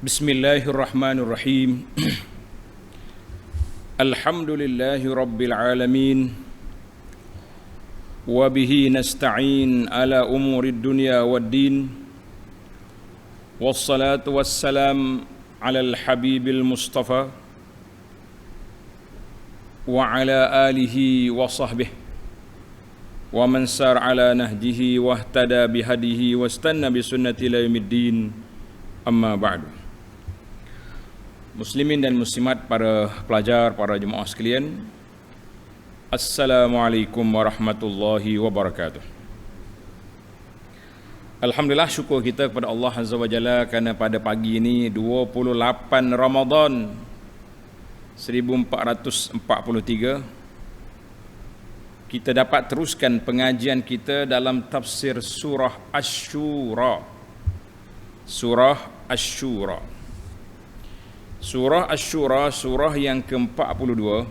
Bismillahirrahmanirrahim. Alhamdulillahi rabbil alamin. Wa bihi nasta'in ala umurid dunya waddin. Wassalatu wassalam ala al-habibil mustafa wa ala alihi wa sahbihi wa man sar ala nahjihi wa ihtada bihadihi wastanna bisunnati ila yaumiddin. Amma ba'du. Muslimin dan muslimat, para pelajar, para jemaah sekalian, Assalamualaikum warahmatullahi wabarakatuh. Alhamdulillah, syukur kita kepada Allah Azza wa Jalla kerana pada pagi ini 28 Ramadan 1443 kita dapat teruskan pengajian kita dalam tafsir surah Asy-Syura. Surah Asy-Syura. Surah Asy-Syura, surah yang ke-42,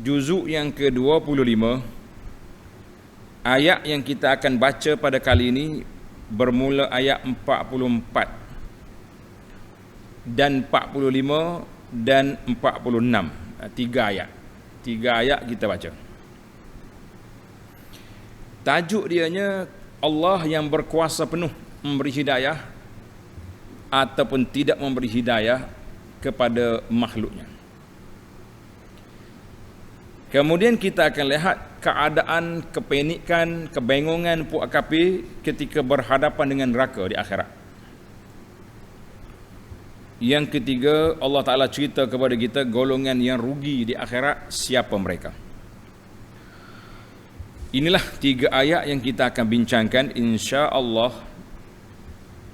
juzuk yang ke-25. Ayat yang kita akan baca pada kali ini bermula ayat 44 dan 45 dan 46. Tiga ayat kita baca. Tajuk dianya, Allah yang berkuasa penuh memberi hidayah ataupun tidak memberi hidayah kepada makhluknya. Kemudian kita akan lihat keadaan kepanikan, kebingungan puak kafir ketika berhadapan dengan neraka di akhirat. Yang ketiga, Allah Ta'ala cerita kepada kita golongan yang rugi di akhirat, siapa mereka. Inilah 3 ayat yang kita akan bincangkan insya-Allah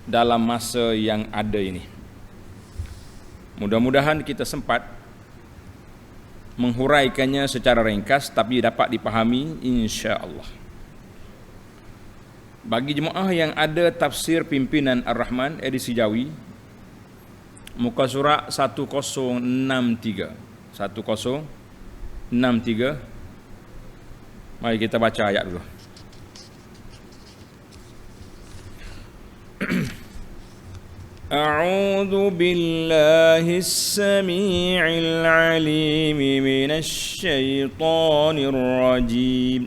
dalam masa yang ada ini. Mudah-mudahan kita sempat menghuraikannya secara ringkas tapi dapat dipahami insya-Allah. Bagi jemaah yang ada tafsir pimpinan Ar-Rahman edisi Jawi, muka surat 1063. 1063. Mari kita baca ayat dulu. أعوذ بالله السميع العليم من الشيطان الرجيم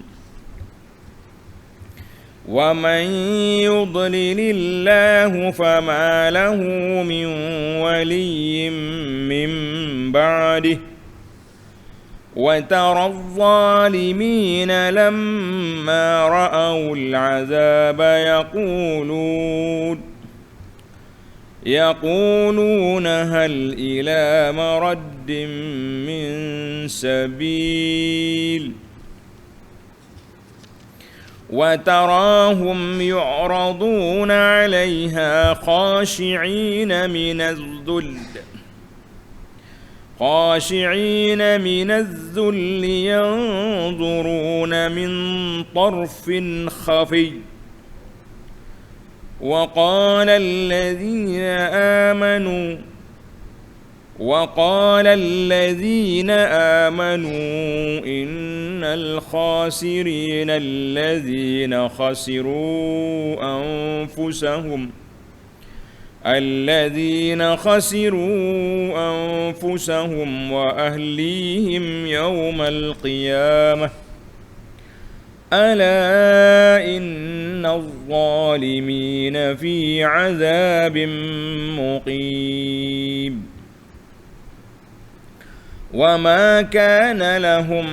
ومن يضلل الله فما له من ولي من بعده وترى الظالمين لما رأوا العذاب يقولون هل إلى مرد من سبيل وتراهم يعرضون عليها خاشعين من الذل ينظرون من طرف خفي وقال الذين آمنوا إن الخاسرين الذين خسروا أنفسهم وأهليهم يوم القيامة ألا إن الظالمين في عذاب مقيم وما كان لهم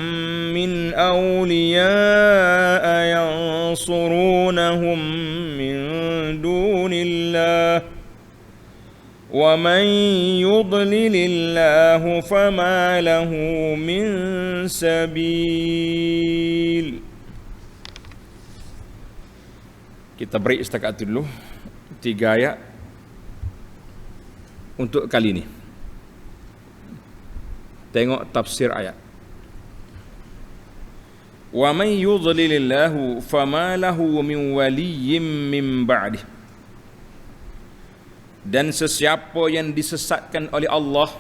من أولياء ينصرونهم من دون الله ومن يضلل الله فما له من سبيل. Kita break setakat itu dulu. 3 ayat untuk kali ini. Tengok tafsir ayat. Wa may yudlilillahu fama lahu min waliyyin min ba'dih. Dan sesiapa yang disesatkan oleh Allah,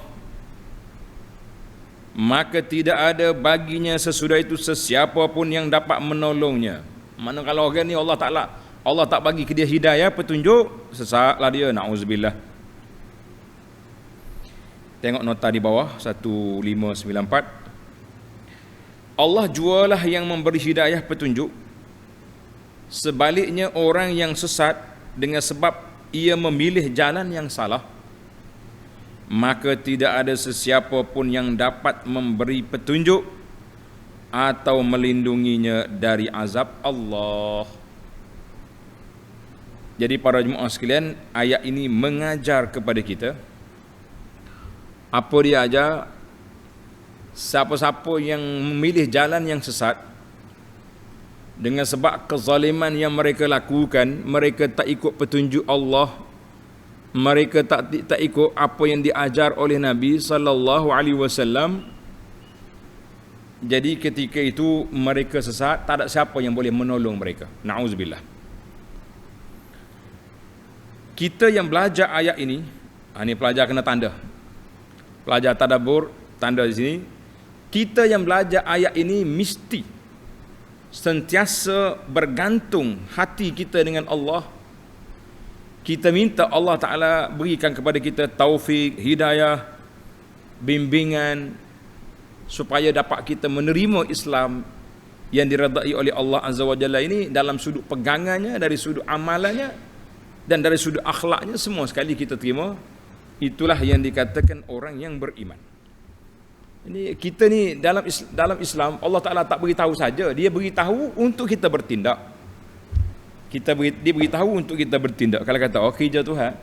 maka tidak ada baginya sesudah itu sesiapa pun yang dapat menolongnya. Mana kalau orang ni Allah tak bagi ke dia hidayah, petunjuk, sesatlah dia, na'udzubillah. Tengok nota di bawah 1594. Allah jualah yang memberi hidayah petunjuk. Sebaliknya orang yang sesat dengan sebab ia memilih jalan yang salah, maka tidak ada sesiapa pun yang dapat memberi petunjuk atau melindunginya dari azab Allah. Jadi para jemaah sekalian, ayat ini mengajar kepada kita. Apa dia ajar? Siapa-siapa yang memilih jalan yang sesat dengan sebab kezaliman yang mereka lakukan, mereka tak ikut petunjuk Allah, mereka tak ikut apa yang diajar oleh Nabi sallallahu alaihi wasallam. Jadi ketika itu mereka sesat, tak ada siapa yang boleh menolong mereka. Na'udzubillah. Kita yang belajar ayat ini, ini pelajar kena tanda. Pelajar tadabbur, tanda di sini. Kita yang belajar ayat ini mesti sentiasa bergantung hati kita dengan Allah. Kita minta Allah Ta'ala berikan kepada kita taufik, hidayah, bimbingan, supaya dapat kita menerima Islam yang diredai oleh Allah Azza wa Jalla ini dalam sudut pegangannya, dari sudut amalannya, dan dari sudut akhlaknya, semua sekali kita terima. Itulah yang dikatakan orang yang beriman. Ini kita ni dalam Islam, Allah Ta'ala tak beritahu saja, dia beritahu untuk kita bertindak. Dia beritahu untuk kita bertindak. Kalau kata kerja Tuhan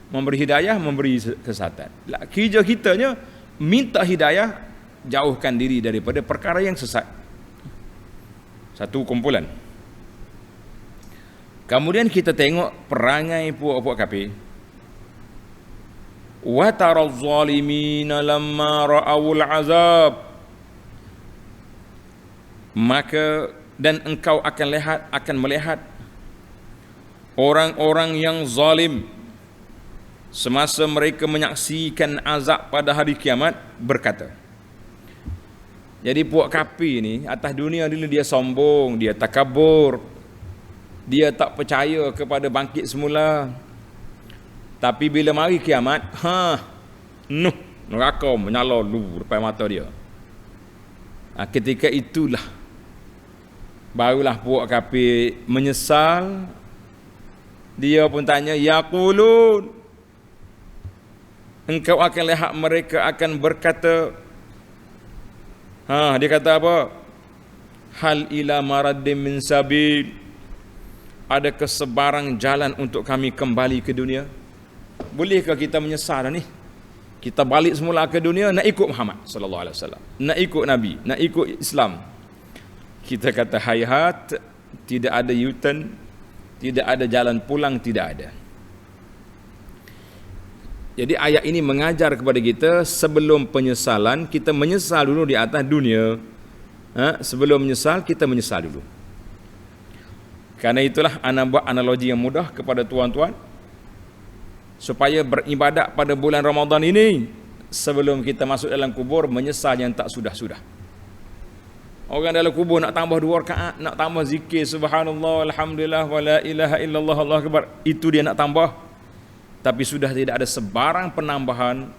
memberi hidayah, memberi kesesatan. Kerja kitanya minta hidayah, jauhkan diri daripada perkara yang sesat. Satu kumpulan. Kemudian kita tengok perangai puak-puak kafir. Wa taraz zalimina lamma ra'awul azab. Maka dan engkau akan melihat orang-orang yang zalim semasa mereka menyaksikan azab pada hari kiamat berkata. Jadi puak kafir ni atas dunia dulu dia sombong, dia takabur, dia tak percaya kepada bangkit semula. Tapi bila mari kiamat, neraka menyala lu depan mata dia. Ketika itulah barulah puak kafir menyesal. Dia pun tanya, yaqulun, engkau akan lihat mereka akan berkata, dia kata apa? Hal ila maraddim min sabil. Adakah sebarang jalan untuk kami kembali ke dunia? Bolehkah kita menyesal ni? Kita balik semula ke dunia nak ikut Muhammad sallallahu alaihi wasallam, nak ikut Nabi, nak ikut Islam. Kita kata hayat, tidak ada U-turn, tidak ada jalan pulang, tidak ada. Jadi ayat ini mengajar kepada kita, sebelum penyesalan kita menyesal dulu di atas dunia. Sebelum menyesal kita menyesal dulu. Karena itulah ana buat analogi yang mudah kepada tuan-tuan, supaya beribadat pada bulan Ramadan ini, sebelum kita masuk dalam kubur menyesal yang tak sudah-sudah. Orang dalam kubur nak tambah 2 rakaat, nak tambah zikir subhanallah alhamdulillah wa la ilaha illallah Allahu akbar, itu dia nak tambah. Tapi sudah tidak ada sebarang penambahan.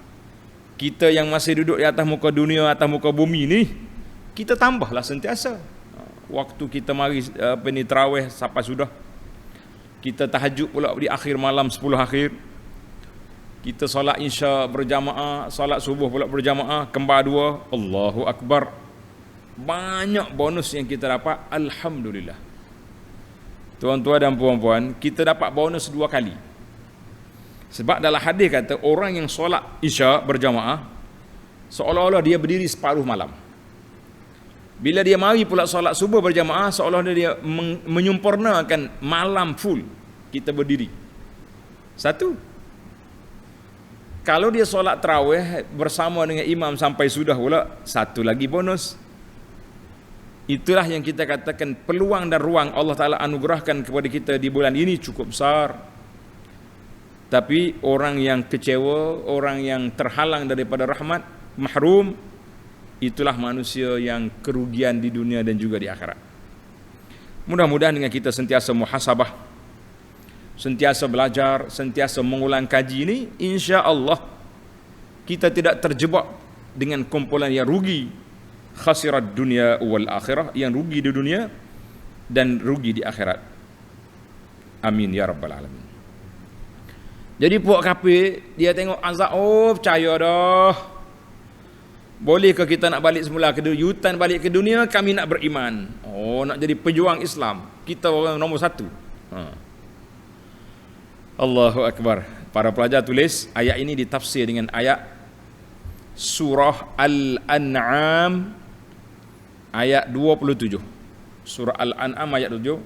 Kita yang masih duduk di atas muka dunia, atas muka bumi ni, kita tambahlah sentiasa. Waktu kita mari tarawih sampai sudah, kita tahajud pula di akhir malam 10 akhir, kita solat isya berjamaah, solat subuh pula berjamaah, kembar 2, Allahu akbar. Banyak bonus yang kita dapat, alhamdulillah. Tuan-tuan dan puan-puan, kita dapat bonus 2 kali. Sebab dalam hadis kata, orang yang solat isya berjamaah seolah-olah dia berdiri separuh malam. Bila dia mari pula solat subuh berjamaah, seolah-olah dia menyempurnakan malam full kita berdiri. Satu. Kalau dia solat tarawih bersama dengan imam sampai sudah pula, satu lagi bonus. Itulah yang kita katakan peluang dan ruang Allah Ta'ala anugerahkan kepada kita di bulan ini cukup besar. Tapi orang yang kecewa, orang yang terhalang daripada rahmat, mahrum, itulah manusia yang kerugian di dunia dan juga di akhirat. Mudah-mudahan dengan kita sentiasa muhasabah, sentiasa belajar, sentiasa mengulang kaji ini, insya Allah kita tidak terjebak dengan kumpulan yang rugi. Khasirat dunia wal akhirah, yang rugi di dunia dan rugi di akhirat. Amin ya rabbal alamin. Jadi puak kafir dia tengok azab, oh percaya dah. Bolehkah kita nak balik semula ke dunia? Yutan balik ke dunia, kami nak beriman. Oh, nak jadi pejuang Islam. Kita orang nombor satu. Allahu Akbar. Para pelajar tulis ayat ini ditafsir dengan ayat Surah Al-An'am ayat 27. Surah Al-An'am ayat 7.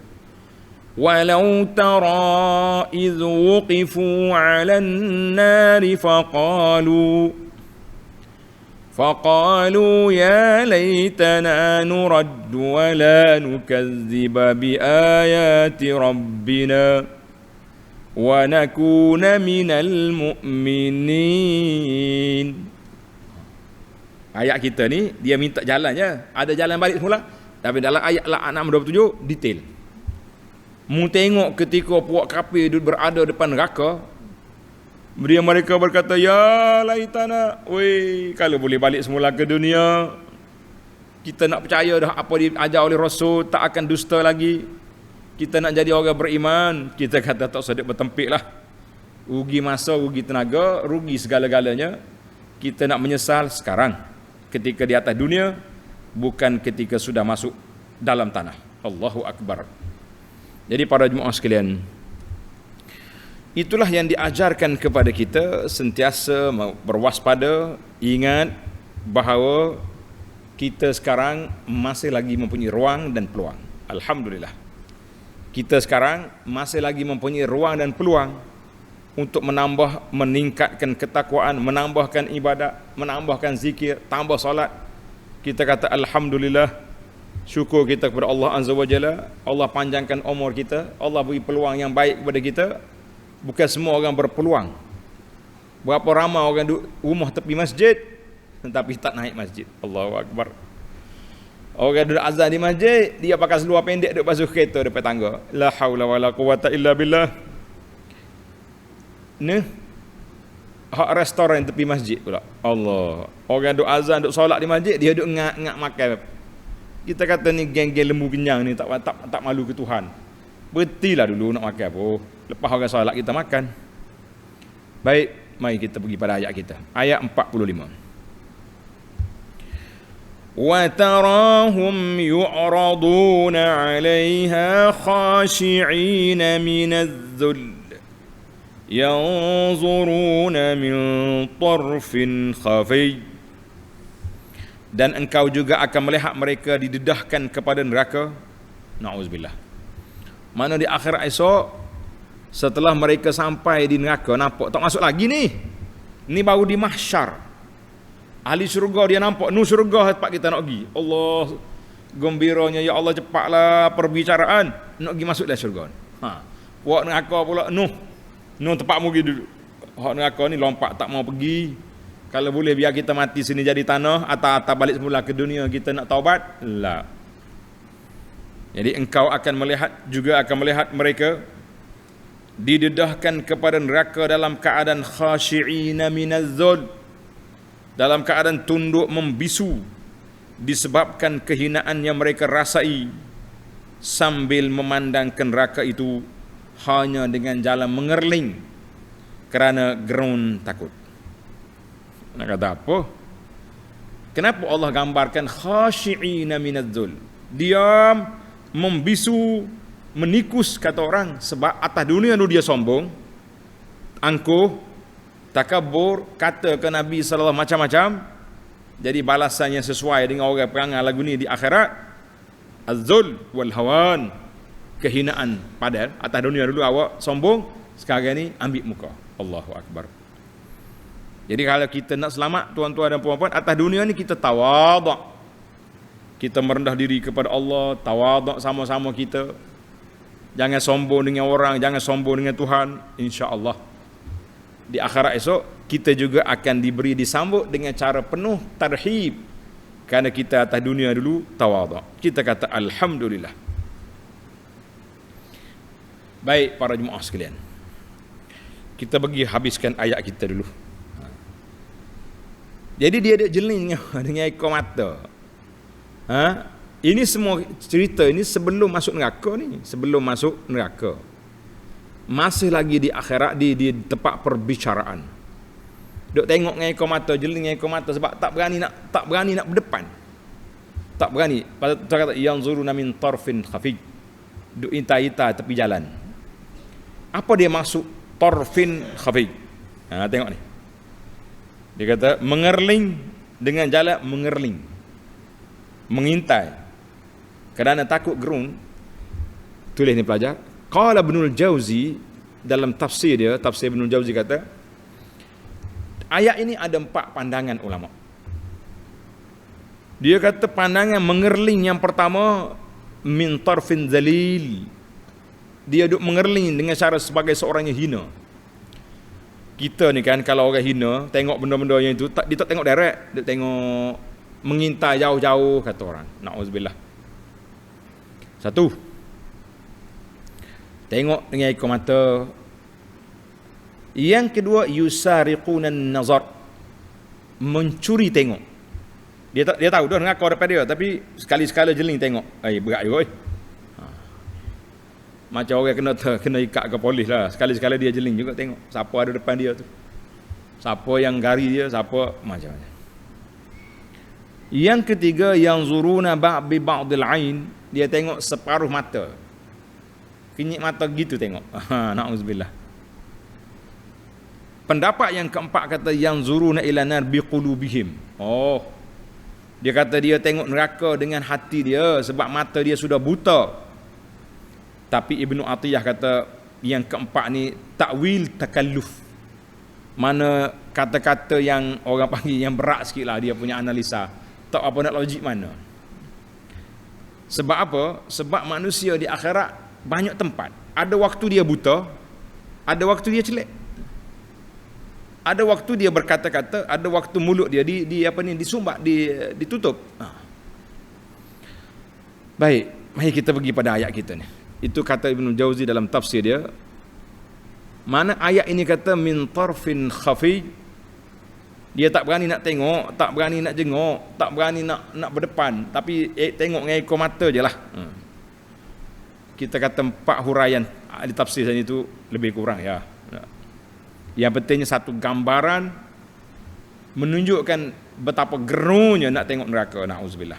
Walau tara idh wuqifu 'alan nari faqalu ya laitana nurad wa la nukadziba bi ayati rabbina wa nakuna minal mu'minin. Ayat kita ni dia minta jalan je, ada jalan balik semula. Tapi dalam ayat Al-An'am 27 detail. Mu tengok ketika puak kafir berada depan neraka, mereka berkata, ya laitana, weh kalau boleh balik semula ke dunia, kita nak percaya dah apa diajar oleh Rasul, tak akan dusta lagi, kita nak jadi orang beriman. Kita kata tak sedap bertempik lah, rugi masa, rugi tenaga, rugi segala-galanya. Kita nak menyesal sekarang ketika di atas dunia, bukan ketika sudah masuk dalam tanah. Allahu Akbar. Jadi para jemaah sekalian, itulah yang diajarkan kepada kita, sentiasa berwaspada, ingat bahawa kita sekarang masih lagi mempunyai ruang dan peluang. Alhamdulillah. Kita sekarang masih lagi mempunyai ruang dan peluang untuk meningkatkan ketakwaan, menambahkan ibadat, menambahkan zikir, tambah solat. Kita kata alhamdulillah, syukur kita kepada Allah Azza wa Jalla. Allah panjangkan umur kita, Allah beri peluang yang baik kepada kita. Bukan semua orang berpeluang. Berapa ramai orang duduk rumah tepi masjid tetapi tak naik masjid. Allahu Akbar. Orang duduk azan di masjid, dia pakai seluar pendek duduk basuh kereta depan tangga. La haula wala quwata illa billah. Hak restoran tepi masjid pula. Allah. Orang duk azan, duk solat di masjid, dia duk ngak makan. Kita kata ni geng-geng lembu kenyang ni tak malu ke Tuhan. Berhentilah dulu nak makan apa. Lepas orang solat kita makan. Baik, mari kita pergi pada ayat kita. Ayat 45. Wa tarahum yu'raduna 'alaiha khashi'ina minadh-dhull yanzuruna min tarfin khafi. Dan engkau juga akan melihat mereka didedahkan kepada neraka. Na'udzubillah. Mana di akhirat esok, setelah mereka sampai di neraka, nampak tak masuk lagi ni. Ni baru di mahsyar. Ahli syurga dia nampak, nu syurga tempat kita nak pergi. Allah gembiranya, ya Allah cepatlah perbicaraan, nak pergi masuk dalam syurga. Buat neraka pula, nu tempat mu pergi dulu. Hak neraka ni lompat tak mau pergi. Kalau boleh biar kita mati sini jadi tanah, atau balik semula ke dunia kita nak taubat. La. Jadi engkau akan melihat mereka didedahkan kepada neraka dalam keadaan khashi'ina minadh-dhul, dalam keadaan tunduk membisu disebabkan kehinaan yang mereka rasai, sambil memandangkan neraka itu hanya dengan jalan mengerling kerana gerun takut. Nak kata apa? Kenapa Allah gambarkan khashi'ina minadh-dhul? Diam, membisu, menikus kata orang. Sebab atas dunia tu dia sombong, angkuh, takabur, kata ke Nabi sallallahu macam-macam. Jadi balasannya sesuai dengan orang perangai lagu ni di akhirat. Az-zul wal hawan, kehinaan. Padahal atas dunia dulu awak sombong, sekarang ni ambil muka. Allahu Akbar. Jadi kalau kita nak selamat, tuan-tuan dan puan-puan, atas dunia ni kita tawaduk. Kita merendah diri kepada Allah, tawaduk sama-sama kita. Jangan sombong dengan orang, jangan sombong dengan Tuhan. Insya-Allah di akhirat esok kita juga akan disambut dengan cara penuh tarhib. Kerana kita atas dunia dulu tawaduk. Kita kata alhamdulillah. Baik para jemaah sekalian, kita bagi habiskan ayat kita dulu. Jadi dia ada jeling dengan ekor mata. Ini semua cerita ini sebelum masuk neraka ni, sebelum masuk neraka. Masih lagi di akhirat, di tempat perbicaraan. Duk tengok dengan ekor mata, jeling dengan ekor mata sebab tak berani nak berdepan. Tak berani. Pada tu kata yanzuruna min tarfin khafi. Duk ita-ita tepi jalan. Apa dia maksud tarfin khafi? Tengok ni. Dia kata mengerling dengan jalan mengerling. Mengintai. Kerana takut gerung. Tulis ni pelajar. Qala Ibnul Jauzi dalam tafsir dia, tafsir Ibnul Jauzi kata, ayat ini ada 4 pandangan ulama. Dia kata pandangan mengerling yang pertama min tarfin zalil. Dia duk mengerling dengan cara sebagai seorang yang hina. Kita ni kan kalau orang hina tengok benda-benda yang itu dia tak tengok direct, dia tengok mengintai jauh-jauh kata orang. Nauzubillah. Satu. Tengok dengan ekor mata. Yang kedua yusariqunan nazar. Mencuri tengok. Dia tahu dah neraka depan dia tapi sekali-sekala jeling tengok. Berat juga. Macam orang kena ikat ke polis lah. Sekali-sekala dia jeling juga tengok siapa ada depan dia tu. Siapa yang gari dia, siapa macam-macam. Yang ketiga yang zuruna bi ba'dil ain, dia tengok separuh mata. Kinyik mata gitu tengok. Nauzubillah. Pendapat yang keempat kata yang zuruna ila nar bi qulubihim. Dia kata dia tengok neraka dengan hati dia sebab mata dia sudah buta. Tapi Ibnu Atiyah kata yang keempat ni takwil takalluf. Mana kata-kata yang orang panggil yang berat sikit lah dia punya analisa. Tak apa nak logik mana. Sebab apa? Sebab manusia di akhirat banyak tempat. Ada waktu dia buta, ada waktu dia celak. Ada waktu dia berkata-kata, ada waktu mulut dia disumbat, ditutup. Baik, mari kita pergi pada ayat kita ni. Itu kata Ibnu Jauzi dalam tafsir dia. Mana ayat ini kata min tarfin khafi. Dia tak berani nak tengok, tak berani nak jengok, tak berani nak berdepan, tapi tengok dengan ekor mata je lah. Kita kata 4 huraian ahli tafsir itu lebih kurang ya. Yang pentingnya satu gambaran menunjukkan betapa gerunya nak tengok neraka. Nauzubillah.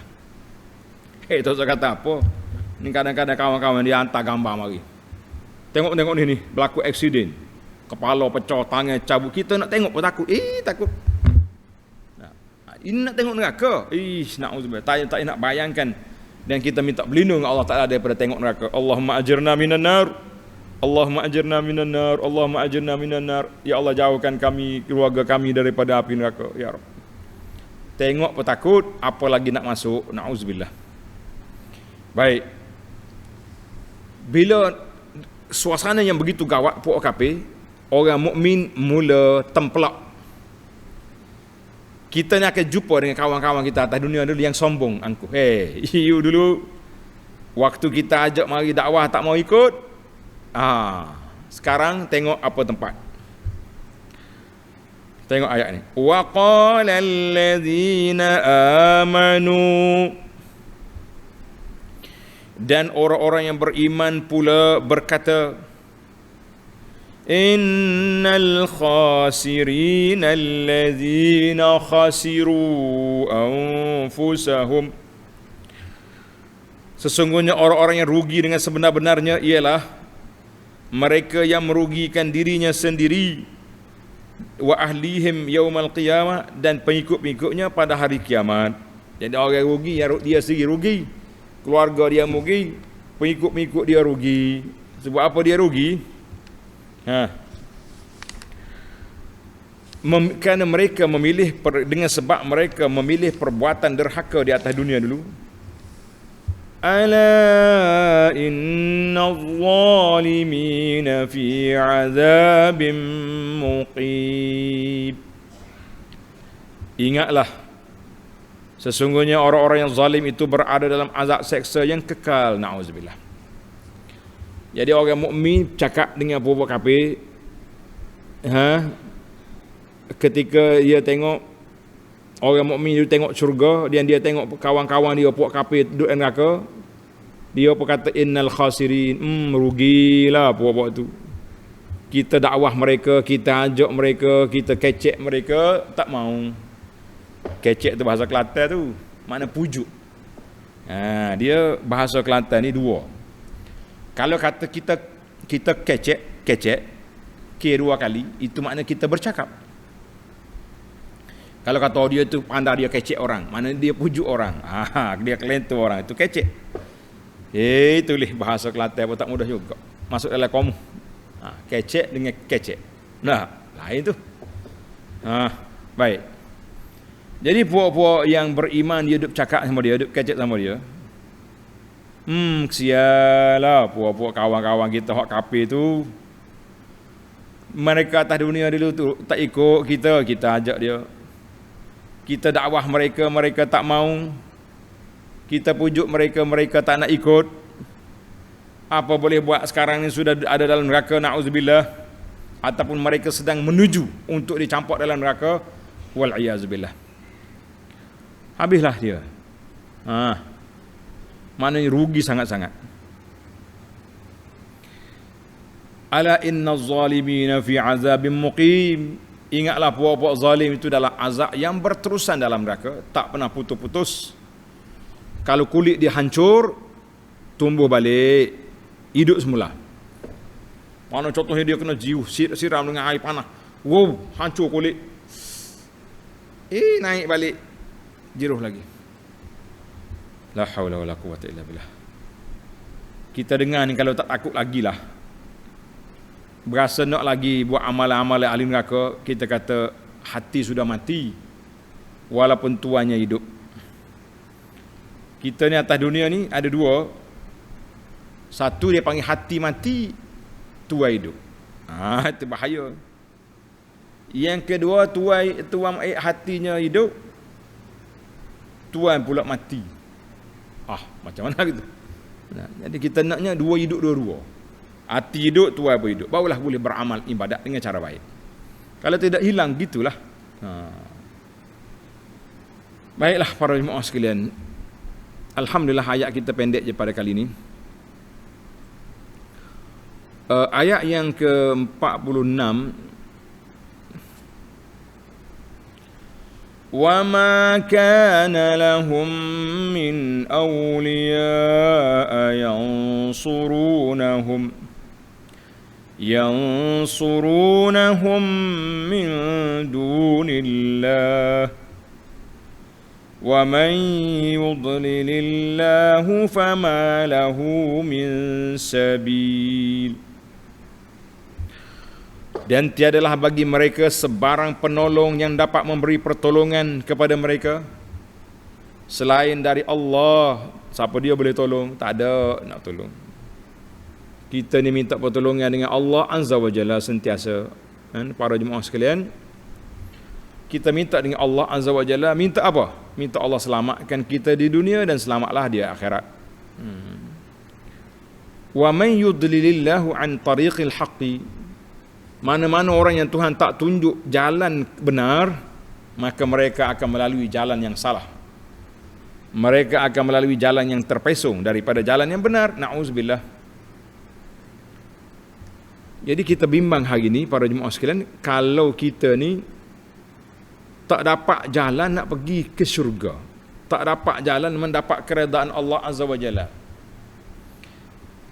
Tak usah kata apa. Ni kadang-kadang kawan-kawan dia hantar gambar mari. Tengok ni berlaku aksiden. Kepala pecah, tangan cabut. Kita nak tengok pun takut. Takut. Ini nak tengok neraka. Nauzubillah. Tak nak bayangkan. Dan kita minta berlindung Allah Ta'ala daripada tengok neraka. Allahumma ajirna minan nar. Allahumma ajirna minan nar. Allahumma ajirna minan nar. Ya Allah jauhkan kami, keluarga kami daripada api neraka. Ya Rabb. Tengok pun takut, apa lagi nak masuk. Nauzubillah. Baik. Bila suasana yang begitu gawat puak kafir, orang mukmin mula templak. Kita ni akan jumpa dengan kawan-kawan kita atas dunia dulu yang sombong angkuh. You dulu waktu kita ajak mari dakwah tak mau ikut. Sekarang tengok apa tempat. Tengok ayat ni. Wa qala allazina amanu. Dan orang-orang yang beriman pula berkata, innal khasirina allazina khasiru anfusahum. Sesungguhnya orang-orang yang rugi dengan sebenar-benarnya ialah mereka yang merugikan dirinya sendiri, wa ahlihim yaumal qiyamah, dan pengikut-pengikutnya pada hari kiamat. Jadi orang rugi, dia sendiri rugi, keluarga dia rugi, pengikut-pengikut dia rugi. Sebab apa dia rugi? Kerana mereka memilih dengan sebab mereka memilih perbuatan derhaka di atas dunia dulu. Ala innadh zalimina fi azabim muqim. Ingatlah, sesungguhnya orang-orang yang zalim itu berada dalam azab seksa yang kekal. Nauzubillah. Jadi orang mukmin cakap dengan budak kafir, ketika dia tengok Orang mukmin dia tengok syurga, dia tengok kawan-kawan dia puak kafir duduk dalam neraka. Dia berkata innal khasirin, rugilah puak-puak tu. Kita dakwah mereka, kita ajak mereka, kita kecek mereka, tak mau. Kecek tu bahasa Kelantan tu, makna pujuk. Dia bahasa Kelantan ni dua. Kalau kata kita kecek dua kali, itu makna kita bercakap. Kalau kata dia tu pandai dia kecek orang, mana dia pujuk orang. Dia kelentur orang, itu kecek. Itulah bahasa Kelantan pun tak mudah juga. Masuk dalam kamu. Kecek dengan kecek. Nah, lain tu. Baik. Jadi puak-puak yang beriman dia duk cakap sama dia, duk kecek sama dia. Kesialah puak-puak kawan-kawan kita hak kafir tu. Mereka atas dunia dulu tu tak ikut kita ajak dia. Kita dakwah mereka, mereka tak mau. Kita pujuk mereka, mereka tak nak ikut. Apa boleh buat sekarang ni sudah ada dalam neraka, na'udzubillah. Ataupun mereka sedang menuju untuk dicampak dalam neraka, wal'iyazubillah. Habislah dia. Maknanya rugi sangat-sangat. Ala inna zalimina fi azabim muqim. Ingatlah puak-puak zalim itu dalam azab yang berterusan dalam neraka, tak pernah putus-putus. Kalau kulit dia hancur, tumbuh balik, hidup semula. Mana contohnya dia kena siram dengan air panas. Wow, hancur kulit. Naik balik, jiruh lagi. La haula wala quwwata illa billah. Kita dengar ni kalau tak takut lagilah. Berasa nak lagi buat amalan-amalan ahli neraka, kita kata hati sudah mati walaupun tuannya hidup. Kita ni atas dunia ni ada dua. Satu dia panggil hati mati, tuan hidup. Itu bahaya. Yang kedua tuan hatinya hidup, tuan pula mati. Macam mana gitu. Jadi kita naknya dua hidup dua-dua. Hati hidup, tuan pun hidup. Barulah boleh beramal ibadat dengan cara baik. Kalau tidak hilang, gitulah. Baiklah para jemaah sekalian. Alhamdulillah ayat kita pendek je pada kali ini. Ayat yang ke-46. وَمَا كَانَ لَهُم مِّنْ أَوْلِيَاءَ ينصرونهم من دون الله ومن يضلل الله فما له من سبيل. Dan tiadalah bagi mereka sebarang penolong yang dapat memberi pertolongan kepada mereka selain dari Allah. Siapa dia boleh tolong? Tak ada nak tolong. Kita ni minta pertolongan dengan Allah Azza wa Jalla sentiasa. Para jemaah sekalian, kita minta dengan Allah Azza wa Jalla, minta apa? Minta Allah selamatkan kita di dunia dan selamatlah di akhirat. Wa man yudlilillahu an tariqil haqqi. Mana-mana orang yang Tuhan tak tunjuk jalan benar, maka mereka akan melalui jalan yang salah. Mereka akan melalui jalan yang terpesong daripada jalan yang benar. Na'udzubillah. Jadi kita bimbang hari ini para jemaah sekalian, kalau kita ni tak dapat jalan nak pergi ke syurga, tak dapat jalan mendapat keredaan Allah Azza wa Jalla.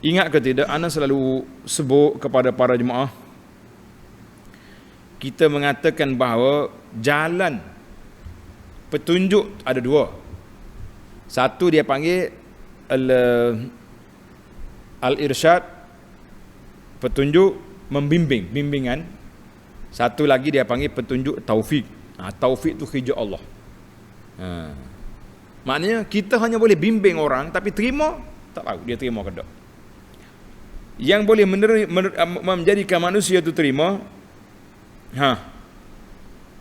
Ingat ke tidak, ana selalu sebut kepada para jemaah, kita mengatakan bahawa jalan petunjuk ada dua. Satu dia panggil al-irsyad, petunjuk membimbing, bimbingan. Satu lagi dia panggil petunjuk taufik. Taufik tu kerja Allah. Maknanya kita hanya boleh bimbing orang, tapi terima, tak tahu dia terima ke tak. Yang boleh menjadikan manusia tu terima,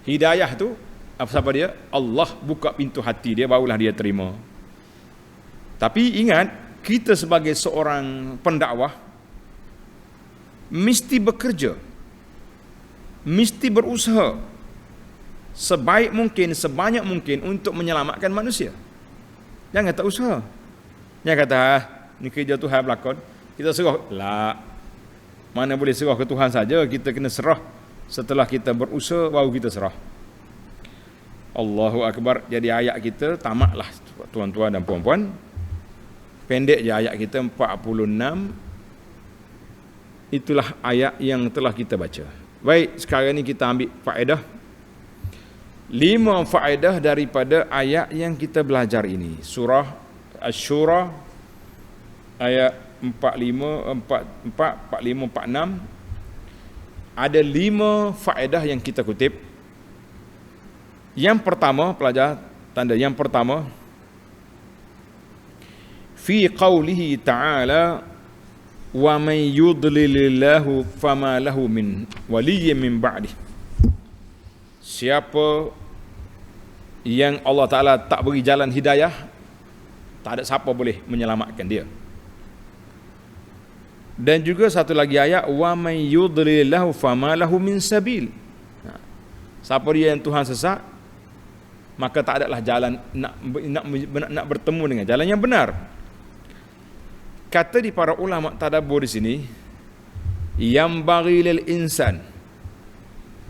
hidayah tu apa dia? Allah buka pintu hati dia, barulah dia terima. Tapi ingat, kita sebagai seorang pendakwah mesti bekerja, mesti berusaha sebaik mungkin, sebanyak mungkin untuk menyelamatkan manusia. Jangan tak usaha. Jangan kata, ni kerja Tuhan berlakon, kita serah. La. Mana boleh serah ke Tuhan saja, kita kena serah. Setelah kita berusaha, baru kita serah. Allahu Akbar. Jadi ayat kita tamatlah tuan-tuan dan puan-puan. Pendek je ayat kita 46. Itulah ayat yang telah kita baca. Baik, sekarang ni kita ambil faedah. 5 faedah daripada ayat yang kita belajar ini. Surah Asy-Syura ayat 45, 46. Ada 5 faedah yang kita kutip. Yang pertama, pelajar tanda yang pertama, fi qawlihi ta'ala wa man yudlilillahu fama lahu min waliyyin min ba'dih. Siapa yang Allah Ta'ala tak beri jalan hidayah, tak ada siapa boleh menyelamatkan dia. Dan juga satu lagi ayat, wa man yudlilillahu fama lahu min sabil. Siapa dia yang Tuhan sesat, maka tak adalah jalan nak bertemu dengan jalan yang benar. Kata di para ulama tadabbur di sini, yang bagi lil insan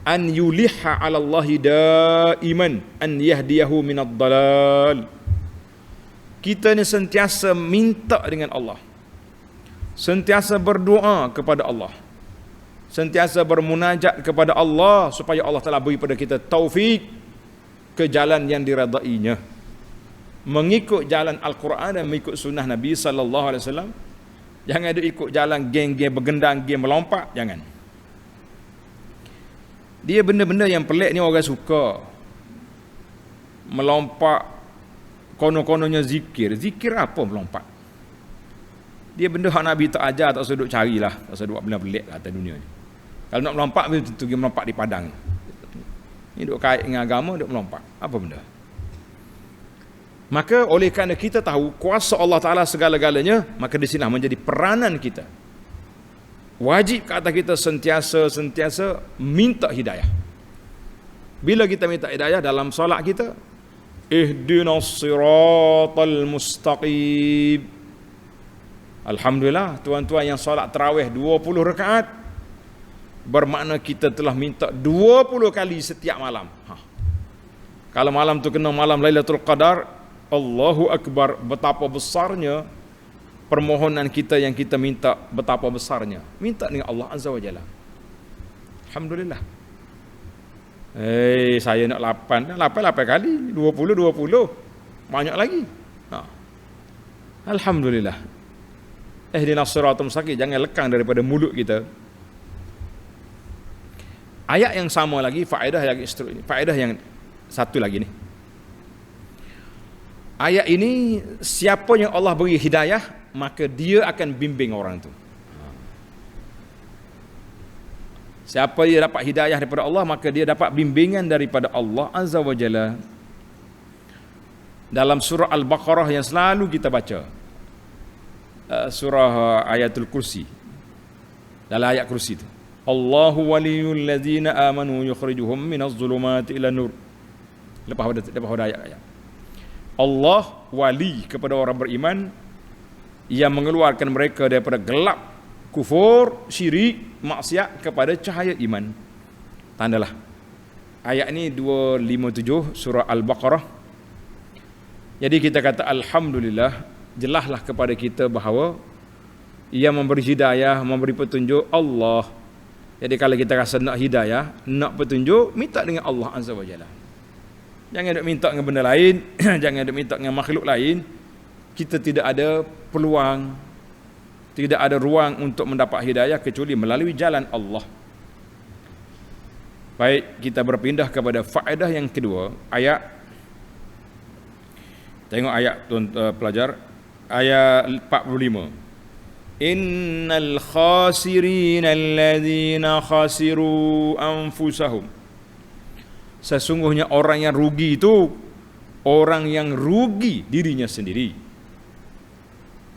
an yuliha 'ala Allah daiman an yahdiyahu minad dalal. Kita ni sentiasa minta dengan Allah, sentiasa berdoa kepada Allah, sentiasa bermunajat kepada Allah supaya Allah telah beri pada kita taufik ke jalan yang diredainya, mengikut jalan Al-Quran dan mengikut sunnah Nabi sallallahu alaihi wasallam. Jangan ada ikut jalan geng-geng bergendang, geng melompat, jangan. Dia benda-benda yang pelik ni orang suka. Melompat, kono-kononya zikir. Zikir apa melompat? Dia benda hak Nabi tak ajar, tak usah duk carilah, tak usah duk benda pelik lah atas dunia ni. Kalau nak melompat, dia tentu pergi melompat di padang. Ni duk kait dengan agama, duk melompat. Apa benda? Maka oleh kerana kita tahu kuasa Allah Ta'ala segala-galanya, maka di sini menjadi peranan kita. Wajib ke atas kita sentiasa minta hidayah. Bila kita minta hidayah dalam solat kita, ihdinas siratal mustaqim. Alhamdulillah, tuan-tuan yang solat tarawih 20 rakaat, bermakna kita telah minta 20 kali setiap malam. Kalau malam tu kena malam Lailatul Qadar, Allahu Akbar, betapa besarnya permohonan kita yang kita minta, betapa besarnya. Minta dengan Allah Azza wa Jalla. Alhamdulillah. Saya nak 8 kali, 20. Banyak lagi. Alhamdulillah. Ihdinas siratal mustaqim, jangan lekang daripada mulut kita. Ayat yang sama lagi, faedah yang satu lagi ni. Ayat ini, siapa yang Allah beri hidayah, maka dia akan bimbing orang tu. Siapa yang dapat hidayah daripada Allah, maka dia dapat bimbingan daripada Allah Azza wa Jalla. Dalam surah Al-Baqarah yang selalu kita baca, surah ayatul kursi, dalam ayat kursi itu, Allahu waliyul ladzina amanu yukhrijuhum minaz zulumati ila nur. Lepas pada ayat-ayat, Allah wali kepada orang beriman yang mengeluarkan mereka daripada gelap kufur, syirik, maksiat kepada cahaya iman. Tandalah. Ayat ini 257 surah Al-Baqarah. Jadi kita kata alhamdulillah, jelaslah kepada kita bahawa yang memberi hidayah, memberi petunjuk Allah. Jadi kalau kita rasa nak hidayah, nak petunjuk, minta dengan Allah Azza wa Jalla. Jangan duk minta dengan benda lain, jangan duk minta dengan makhluk lain. Kita tidak ada peluang, tidak ada ruang untuk mendapat hidayah kecuali melalui jalan Allah. Baik, kita berpindah kepada faedah yang kedua, ayat. Tengok ayat pelajar, ayat 45. Innal khasirina alladzina khasiru anfusahum. Sesungguhnya orang yang rugi itu orang yang rugi dirinya sendiri.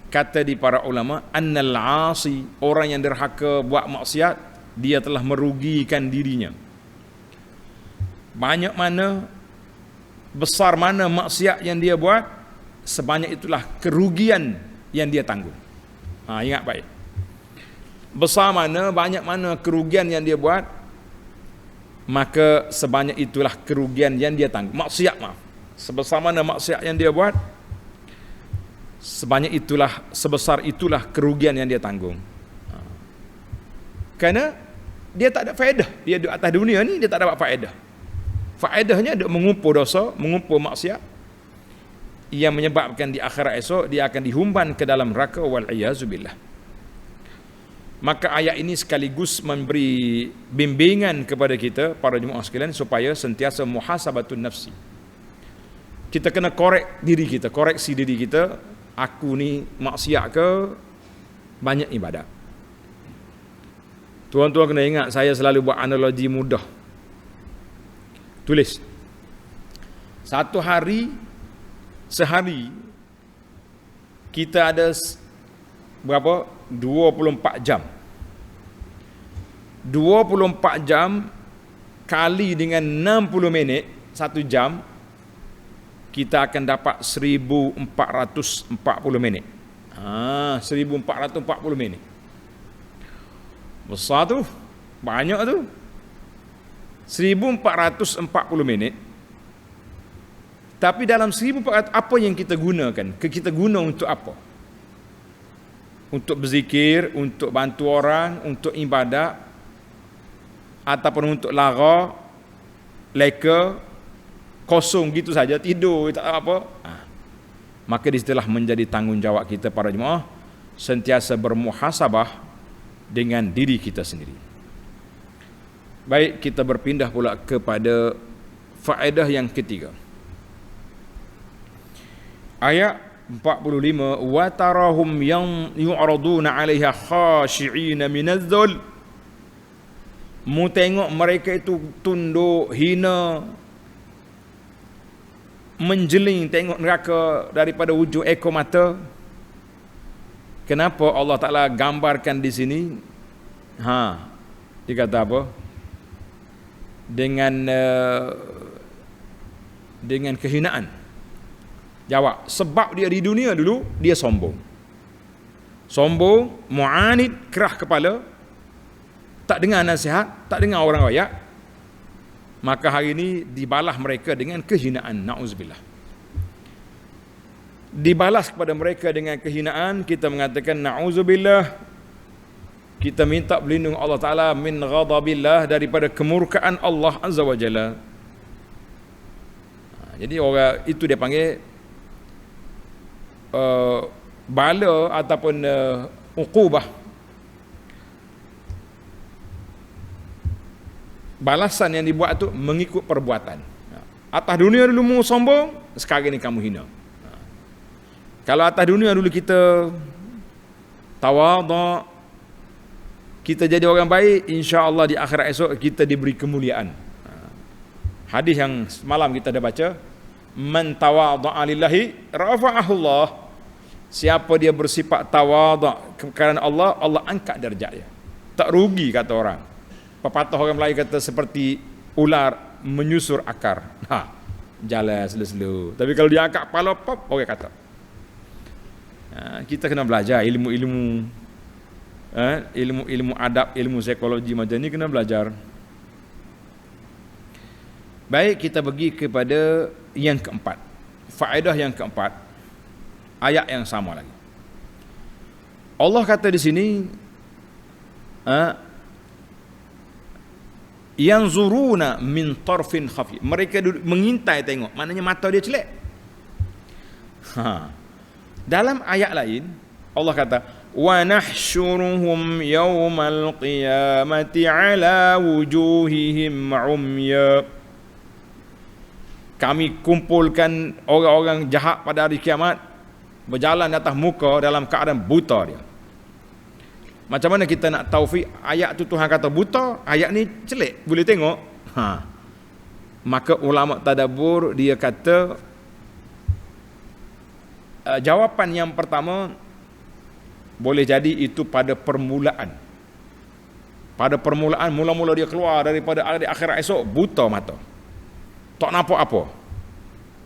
Kata di para ulama, annal 'asi, orang yang derhaka buat maksiat, dia telah merugikan dirinya. banyak mana, besar mana maksiat yang dia buat, sebanyak itulah kerugian yang dia tanggung. Ingat baik. Besar mana, banyak mana kerugian yang dia buat, maka sebanyak itulah kerugian yang dia tanggung. Maksiat, maaf. Sebesar mana maksiat yang dia buat, sebanyak itulah, sebesar itulah kerugian yang dia tanggung. Kerana dia tak ada faedah. Dia di atas dunia ni dia tak dapat faedah. Faedahnya dia mengumpul dosa, mengumpul maksiat, yang menyebabkan di akhirat esok dia akan dihumban ke dalam neraka wal iyazubillah. Maka ayat ini sekaligus memberi bimbingan kepada kita para jemaah sekalian supaya sentiasa muhasabatun nafsi. Kita kena korek diri kita, koreksi diri kita. Aku ni maksiat ke banyak ibadat? Tuan-tuan kena ingat, saya selalu buat analogi mudah. Tulis. Sehari kita ada berapa? 24 jam. 24 jam kali dengan 60 minit, 1 jam, kita akan dapat 1440 minit. 1440 minit. Besar tu, banyak tu. 1440 minit. Tapi dalam 1400, apa yang kita gunakan? Kita guna untuk apa? Untuk berzikir, untuk bantu orang, untuk ibadat, ataupun untuk lara, leka, kosong gitu saja, tidur, tak apa. Maka disitulah menjadi tanggungjawab kita para jemaah sentiasa bermuhasabah dengan diri kita sendiri. Baik, kita berpindah pula kepada faedah yang ketiga. Ayat 45, wa tarahum yang yu'raduna 'alaiha khashi'ina minadh-dhul. Mu tengok mereka itu tunduk, hina, menjeling tengok neraka daripada wujud ekor mata. Kenapa Allah Ta'ala gambarkan di sini? Dia kata apa? Dengan kehinaan. Jawab, sebab dia di dunia dulu dia sombong, mu'anid, kerah kepala, tak dengar nasihat, tak dengar orang royak. Maka hari ini dibalas mereka dengan kehinaan. Na'udzubillah. Dibalas kepada mereka dengan kehinaan, kita mengatakan na'udzubillah. Kita minta berlindung Allah Ta'ala min ghadabillah, daripada kemurkaan Allah Azza wa Jalla. Jadi orang itu dia panggil bala ataupun uqubah. Balasan yang dibuat tu mengikut perbuatan. Atas dunia dulu mu sombong, sekarang ni kamu hina. Kalau atas dunia dulu kita tawadhu, kita jadi orang baik, insya-Allah di akhirat esok kita diberi kemuliaan. Hadis yang semalam kita dah baca, man tawadhu lillahi rafa'ahu Allah. Siapa dia bersifat tawadhu kerana Allah, Allah angkat darjat dia. Tak rugi, kata orang. Pepatah orang Melayu kata seperti ular menyusur akar. Jalan slow-slow. Tapi kalau dia angkat kepala, pop, orang kata. Kita kena belajar ilmu-ilmu adab, ilmu psikologi macam ni kena belajar. Baik, kita pergi kepada yang keempat. Faedah yang keempat. Ayat yang sama lagi. Allah kata di sini, yanzuruna min tarfin khafi. Mereka mengintai tengok, maknanya mata dia celak. Dalam ayat lain Allah kata, wa nahsyuruhum yawmal qiyamati ala wujuhihim umya. Kami kumpulkan orang-orang jahat pada hari kiamat berjalan di atas muka dalam keadaan buta dia. Macam mana kita nak taufik ayat tu Tuhan kata buta, ayat ni celik, boleh tengok. Maka ulama tadabbur dia kata jawapan yang pertama boleh jadi itu pada permulaan. Pada permulaan, mula-mula dia keluar daripada akhirat esok buta mata. tak nampak apa,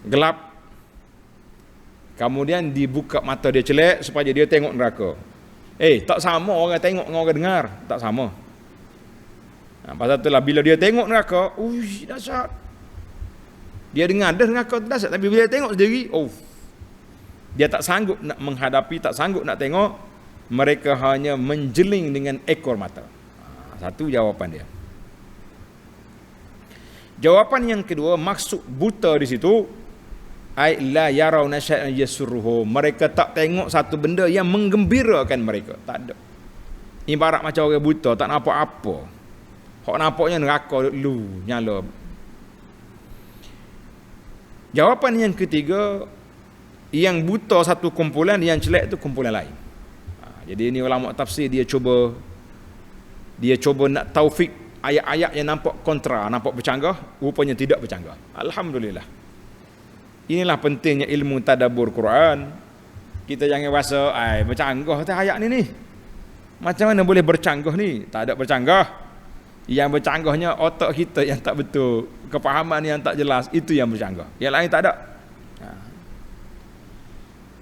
gelap. Kemudian dibuka mata dia celek supaya dia tengok neraka. Tak sama orang tengok dengan orang dengar, tak sama. Pasal itulah bila dia tengok neraka, dahsyat. Dia dengar dah neraka dahsyat, tapi bila dia tengok sendiri, dia tak sanggup nak menghadapi, tak sanggup nak tengok. Mereka hanya menjeling dengan ekor mata. Satu jawapan dia. Jawapan yang kedua, maksud buta di situ, ai la yarawna syai'an yasurruhum. Mereka tak tengok satu benda yang menggembirakan mereka. Tak ada. Ibarat macam orang buta, tak nampak apa. Hak nampaknya neraka dulu nyala. Jawapan yang ketiga, yang buta satu kumpulan, yang celak tu kumpulan lain. Jadi ini ulama tafsir dia cuba nak taufik ayat-ayat yang nampak kontra, nampak bercanggah, rupanya tidak bercanggah. Alhamdulillah. Inilah pentingnya ilmu tadabbur Quran. Kita jangan rasa bercanggah tu ayat ni. Macam mana boleh bercanggah ni? Tak ada bercanggah. Yang bercanggahnya otak kita yang tak betul, kefahaman yang tak jelas, itu yang bercanggah. Yang lain tak ada.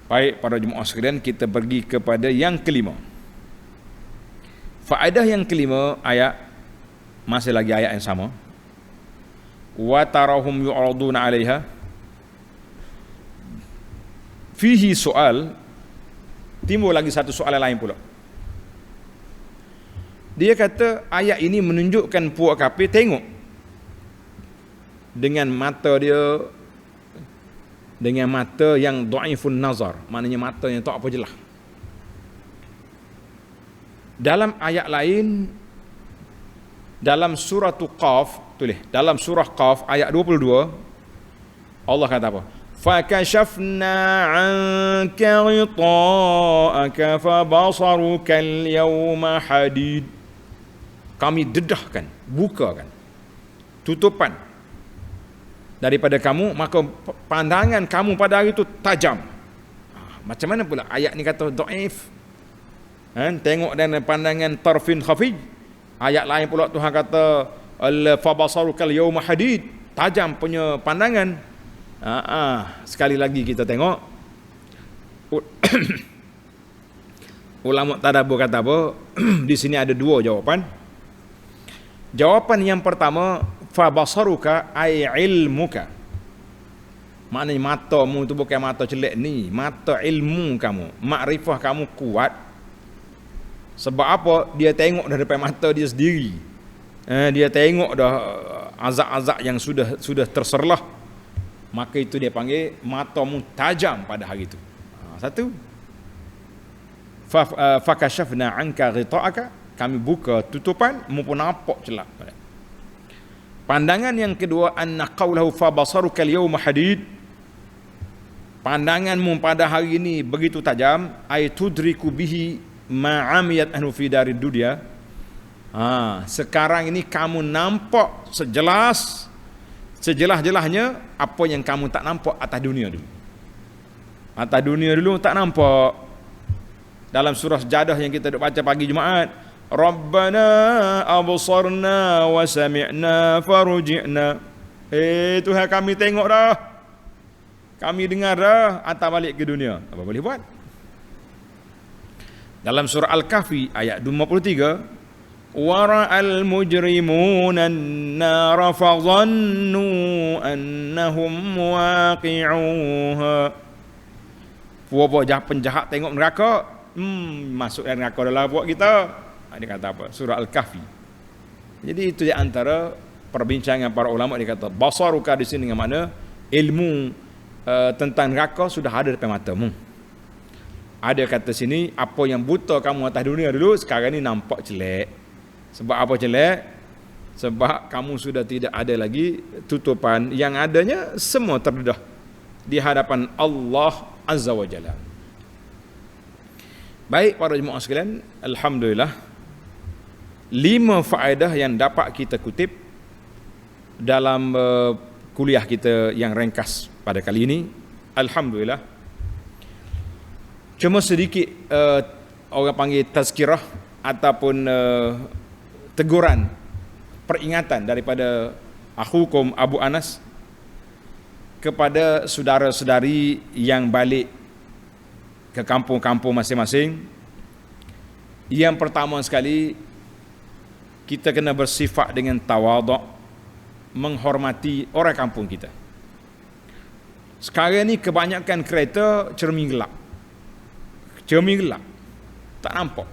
Baik para jemaah sekalian, kita pergi kepada yang kelima. Faedah yang kelima ayat, masih lagi ayat yang sama. Wa tarahum yu'raduna 'alaiha. Fihi soal, timbul lagi satu soalan lain pula. Dia kata ayat ini menunjukkan puak kafir tengok dengan mata dia, dengan mata yang dhaifun nazar, maknanya mata yang tak apa jelas. Dalam ayat lain, dalam surah Qaf, tulis dalam surah Qaf ayat 22, Allah kata apa? Fakashafna 'anka ghita'aka fabasaruka al-yawma hadid. Kami dedahkan, bukakan tutupan daripada kamu, maka pandangan kamu pada hari itu tajam. Macam mana pula ayat ni kata dhaif? Tengok dan pandangan tarfin khafi. Ayat lain pula Tuhan kata al-fabasarukal yawma hadid, tajam punya pandangan. Sekali lagi kita tengok ulama tadabbur kata apa? Di sini ada dua jawapan. Jawapan yang pertama, fabasaruka ay ilmuka. Maknanya matamu itu bukan mata celek ni, mata ilmu kamu, makrifah kamu kuat. Sebab apa? Dia tengok dah depan mata dia sendiri. Dia tengok dah azab-azab yang sudah terserlah. Maka itu dia panggil matamu tajam pada hari itu. Satu. Fakashafna 'anka ghita'aka, kami buka tutupan, mumpun nampak celak. Pandangan yang kedua, anna qawlahu fabasaruka al-yawma hadid. Pandanganmu pada hari ini begitu tajam, ay tudriku bihi ma'amiyat anhu fi darid dunya. Sekarang ini kamu nampak sejelas-jelasnya apa yang kamu tak nampak atas dunia dulu. Atas dunia dulu tak nampak. Dalam surah Sajadah yang kita duk baca pagi Jumaat, Rabbana absarna wa sami'na farji'na. Tuhan kami tengok dah, kami dengar dah, atas balik ke dunia. Apa boleh buat? Dalam surah Al-Kahfi ayat 53, wara'al mujrimuna an-nara fadhannu annahum waqi'uha. Puak-puak penjahat tengok neraka, masuk dalam neraka adalah buat kita. Dia kata apa? Surah Al-Kahfi. Jadi itu di antara perbincangan para ulama. Dia kata basaruka di sini dengan mana ilmu tentang neraka sudah ada depan matamu. Ada kata sini, apa yang buta kamu atas dunia dulu, sekarang ni nampak jelek. Sebab apa jelek? Sebab kamu sudah tidak ada lagi tutupan. Yang adanya semua terdedah di hadapan Allah Azza wa Jalla. Baik para jemaah sekalian, alhamdulillah 5 faedah yang dapat kita kutip dalam kuliah kita yang ringkas pada kali ini. Alhamdulillah. Cuma sedikit orang panggil tazkirah ataupun teguran, peringatan daripada akhukum Abu Anas kepada saudara-saudari yang balik ke kampung-kampung masing-masing. Yang pertama sekali, kita kena bersifat dengan tawaduk, menghormati orang kampung kita. Sekarang ni kebanyakan kereta cermin gelap. Cermin gelap. Tak nampak.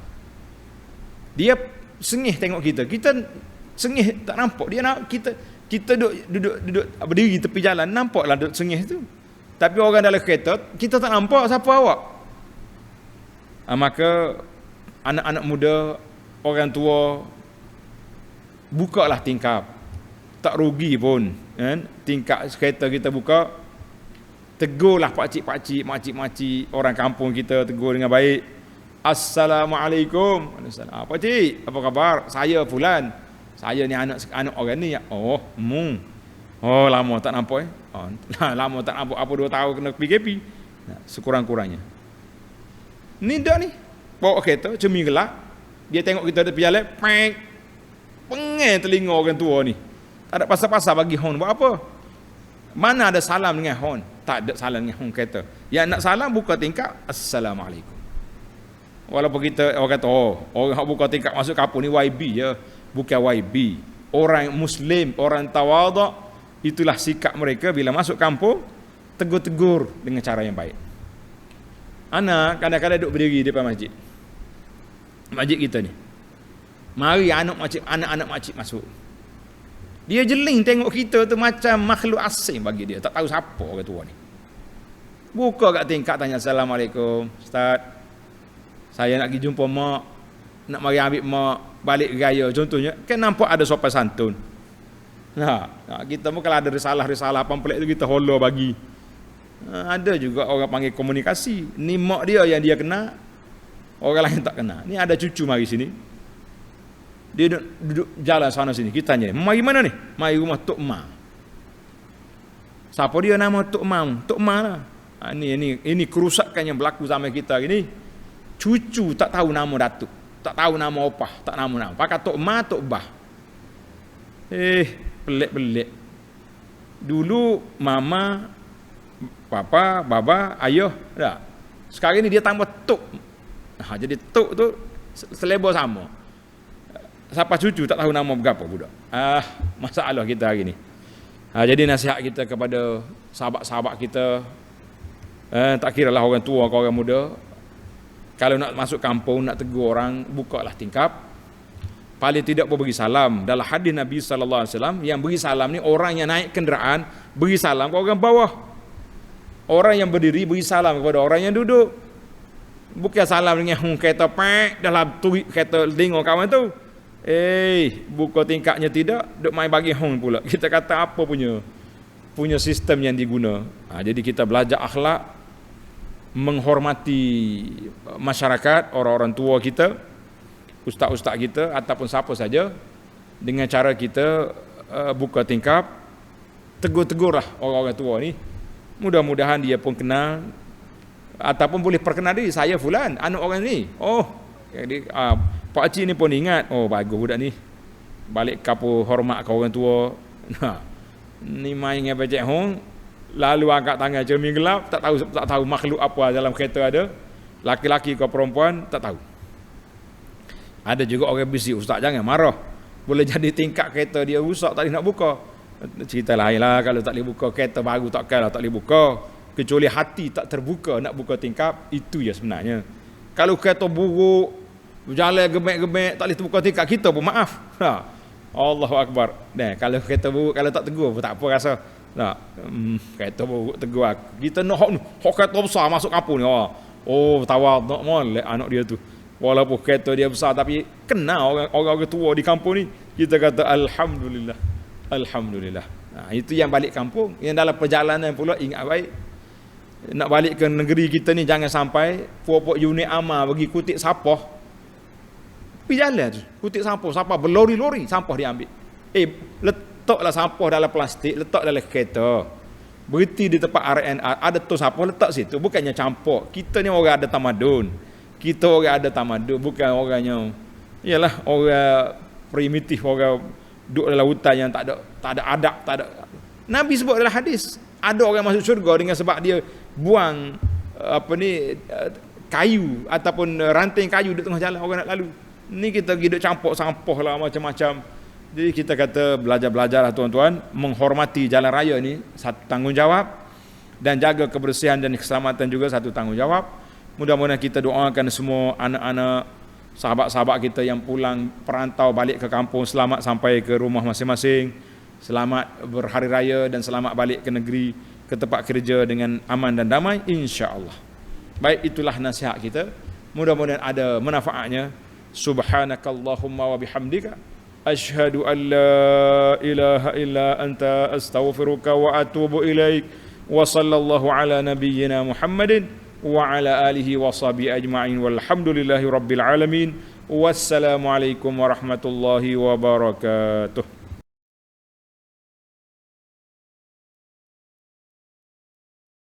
Dia sengih tengok kita. Kita sengih tak nampak. Dia nak kita duduk berdiri tepi jalan, nampaklah duduk sengih tu. Tapi orang dalam kereta, kita tak nampak siapa awak. Maka anak-anak muda, orang tua, bukalah tingkap. Tak rugi pun, kan? Tingkap kereta kita buka, tegurlah pakcik-pakcik, makcik-makcik, orang kampung kita, tegur dengan baik. Assalamualaikum. Pakcik, apa khabar? Saya Fulan. Saya ni anak orang ni. Oh, Oh, lama tak nampak Oh, lama tak nampak, apa 2 tahun kena PKP. Sekurang-kurangnya. Ni dah ni. Bawa kereta, cermin gelap. Dia tengok kita tepi jalan, pengeng telinga orang tua ni. Tak ada pasal-pasal bagi horn. Buat apa? Mana ada salam dengan horn? Tak ada salam dengan horn kereta. Yang nak salam, buka tingkap. Assalamualaikum. Walaupun kita orang kata, orang yang buka tingkap masuk kampung ni YB je. Bukan YB. Orang Muslim, orang tawaduk, itulah sikap mereka bila masuk kampung, tegur-tegur dengan cara yang baik. Anak kadang-kadang duduk berdiri di depan masjid. Masjid kita ni. Mari anak-anak makcik masuk. Dia jeling tengok kita tu macam makhluk asing bagi dia. Tak tahu siapa orang tua ni. Buka kat tingkap, tanya Assalamualaikum. Ustaz, saya nak pergi jumpa mak. Nak mari ambil mak balik raya contohnya. Kan nampak ada sopan santun. Kita pun kalau ada risalah-risalah pamphlet tu kita hollow bagi. Ada juga orang panggil komunikasi. Ni mak dia yang dia kena, orang lain tak kena. Ni ada cucu mari sini. Dia duduk jalan sana sini. Kita tanya, mari mana ni? Mari rumah Tok Ma. Siapa dia nama Tok Ma? Tok Ma lah. Ini kerusakan yang berlaku zaman kita ini. Cucu tak tahu nama datuk, tak tahu nama opah, tak tahu nama. Pakai Tok Ma, Tok Bah. Pelik-pelik. Dulu mama, papa, baba, ayah, dah. Sekarang ni dia tambah Tok. Jadi Tok tu selebor sama. Siapa cucu tak tahu nama berapa budak. Masalah kita hari ni. Jadi nasihat kita kepada sahabat-sahabat kita, tak kiralah orang tua atau orang muda, kalau nak masuk kampung, nak tegur orang, bukalah tingkap. Paling tidak pun beri salam. Dalam hadis Nabi SAW, yang beri salam ni orang yang naik kenderaan, beri salam ke orang bawah. Orang yang berdiri, beri salam kepada orang yang duduk. Bukan salam dengan kereta dalam kereta tengok kawan tu. Buka tingkapnya tidak, duk main bagi hong pula. Kita kata apa punya sistem yang diguna. Jadi kita belajar akhlak, menghormati masyarakat, orang-orang tua kita, ustaz-ustaz kita ataupun siapa saja, dengan cara kita buka tingkap, tegur-tegurlah orang-orang tua ni. Mudah-mudahan dia pun kenal ataupun boleh perkenal diri, saya Fulan, anak orang ni. Jadi pak cik ni pun ingat, bagus budak ni. Balik kapu hormat ke orang tua. Ni main dengan becek hong, lalu angkat tangan cermin gelap, tak tahu makhluk apa dalam kereta ada, laki-laki ke perempuan, tak tahu. Ada juga orang bisik, ustaz jangan marah, boleh jadi tingkap kereta dia rusak, tak boleh nak buka. Cerita lain lah, kalau tak boleh buka kereta baru takkanlah tak boleh buka, kecuali hati tak terbuka nak buka tingkap. Itu ya sebenarnya. Kalau kereta buruk, berjalan gemek-gemek, tak boleh terbuka tingkap, kita pun maaf. Allahu Akbar. Kalau kereta buruk, kalau tak tegur pun tak apa rasa. Kereta buruk tegur aku. Kita nak hok kereta besar masuk kampung ni. Tawaduk molek anak dia tu. Walaupun kereta dia besar tapi kena orang-orang tua di kampung ni. Kita kata alhamdulillah. Alhamdulillah. Itu yang balik kampung. Yang dalam perjalanan pula ingat baik. Nak balik ke negeri kita ni jangan sampai puak-puak unit amal bagi kutip sampah. Pergi jalan tu, kutip sampah berlori-lori sampah dia ambil. Letaklah sampah dalam plastik, letak dalam kereta. Berhenti di tempat RNR, ada tu sampah letak situ, bukannya campur. Kita ni orang ada tamadun. Kita orang ada tamadun, bukan orangnya ialah orang primitif, orang duduk dalam hutan yang tak ada adab, tak ada. Nabi sebut dalam hadis, Ada orang masuk syurga dengan sebab dia buang kayu ataupun ranting kayu di tengah jalan orang nak lalu. Ni kita hidup campur sampah lah macam-macam. Jadi kita kata belajar-belajarlah tuan-tuan, menghormati jalan raya ni satu tanggungjawab, dan jaga kebersihan dan keselamatan juga satu tanggungjawab. Mudah-mudahan kita doakan semua anak-anak sahabat-sahabat kita yang pulang perantau balik ke kampung selamat sampai ke rumah masing-masing, selamat berhari raya dan selamat balik ke negeri, ke tempat kerja dengan aman dan damai insya-Allah. Baik, itulah nasihat kita. Mudah-mudahan ada manfaatnya. Subhanakallahumma wa bihamdika asyhadu an la ilaha illa anta astaghfiruka wa atubu ilaik. Wa sallallahu ala nabiyyina Muhammadin wa ala alihi wa sahbihi ajma'in walhamdulillahi rabbil alamin. Wassalamu alaikum warahmatullahi wabarakatuh.